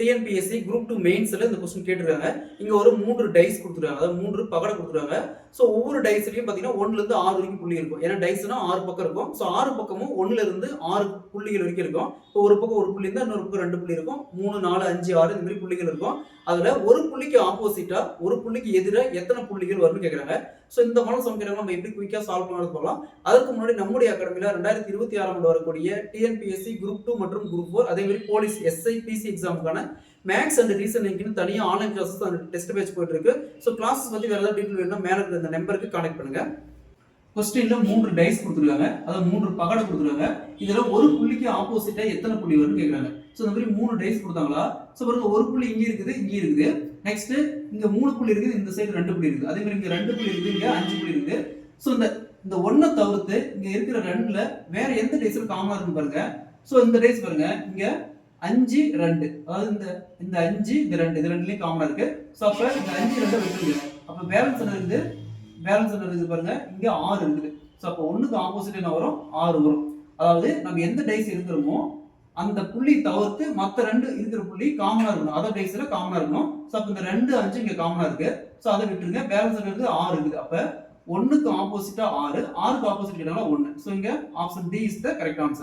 TNPSC group 2 மெயின்ஸ்ல இந்த question கேட்டிருக்காங்க. இங்க ஒரு 3 டைஸ் கொடுத்துருக்காங்க. அதாவது 3 பகடை கொடுத்துருக்காங்க. ஸோ ஒவ்வொரு டைஸ்லயும் பார்த்தீங்கன்னா 1ல இருந்து 6 வரைக்கும் புள்ளி இருக்கும். ஏன்னா டைஸ்னா 6 பக்கம் இருக்கும். ஸோ 6 பக்கமும் 1ல இருந்து 6 புள்ளிகள் வரைக்கும் இருக்கும். இப்போ ஒரு பக்கம் ஒரு புள்ளி இருந்தா இன்னொரு பக்கம் 2 புள்ளி இருக்கும். 3, 4, 5, 6 இந்த மாதிரி புள்ளிகள் இருக்கும். அதுல ஒரு புள்ளிக்கு ஆப்போசிட்டா ஒரு புள்ளிக்கு எதிரா எத்தனை புள்ளிகள் வரும்னு கேட்கறாங்க. ஸோ இந்த மாடல் சம் கேட்டாங்க நம்ம எப்படி குயிக்கா சால்வ் பண்ணலாம் பார்க்கலாம். அதுக்கு முன்னாடி நம்முடைய அகாடமில 2026 ஆண்டு வரக்கூடிய டிஎன்பிஎஸ்சி குரூப் 2 மற்றும் குரூப் 4 அதே மாதிரி போலீஸ் எஸ்ஐ பிசி எக்ஸாமுக்கான மேக்ஸ் அண்ட் ரீசனிங்னு தனியாக online classes and test batch போயிட்டு இருக்கு. ஸோ கிளாஸஸ் பத்தி வேற ஏதாவது டீட்டெயில் வேணும்னா மேல இருக்கிற இந்த நம்பருக்கு கான்டாக்ட் பண்ணுங்க. கொஸ்டின்ல 3 டைஸ் கொடுத்துருக்காங்க. அதாவது 3 பகடை கொடுத்துருக்காங்க. இதுல ஒரு புள்ளிக்கு ஆப்போசிட்டா எத்தனை புள்ளி வரும்னு கேக்குறாங்க. ஸோ இந்த மாதிரி 3 டைஸ் கொடுத்தாங்களா? ஸோ பாருங்க ஒரு புள்ளி இங்க இருக்குது, இங்க இருக்குது. நெக்ஸ்ட் இங்க 3 புள்ளி இருக்குது, இந்த சைடு 2 புள்ளி இருக்குது. அதே மாதிரி இங்க 2 புள்ளி இருக்குது, இங்க 5 புள்ளி இருக்குது. ஸோ இந்த 1 தவிர்த்து இங்க இருக்கிற 2ல வேற எந்த டைஸ்ல காமனா இருக்கும் பாருங்க. ஸோ இந்த டைஸ் பாருங்க இங்க 5, 2 அதாவது இந்த 5 இந்த 2 இது ரெண்டுலயும் காமனா இருக்கு. ஸோ அப்ப இந்த 5 2 வெட்டுங்க. அப்ப பேலன்ஸ் என்ன இருக்குது? பேலன்ஸ் என்ன இருக்குது பாருங்க இங்க 6 இருக்குது. ஸோ அப்ப 1க்கு ஆப்போசிட் என்ன வரும்? 6 வரும். அதாவது நம்ம எந்த டைஸ் இருக்கிறோமோ அந்த புள்ளி தவிர்த்து மற்ற 2 இருக்கிற புள்ளி காமனா இருக்கணும். அதர் டைஸ்ல காமனா இருக்கணும். ஸோ அப்ப இந்த 2, 5 இங்க காமனா இருக்கு. ஸோ அதை விட்டுருங்க. பேலன்ஸ் இருக்குது 6 இருக்குது. அப்ப 1க்கு ஆப்போசிட்டா 6, 6க்கு ஆப்போசிட் கேட்டாலும் 1. ஸோ இங்க option D is the correct answer.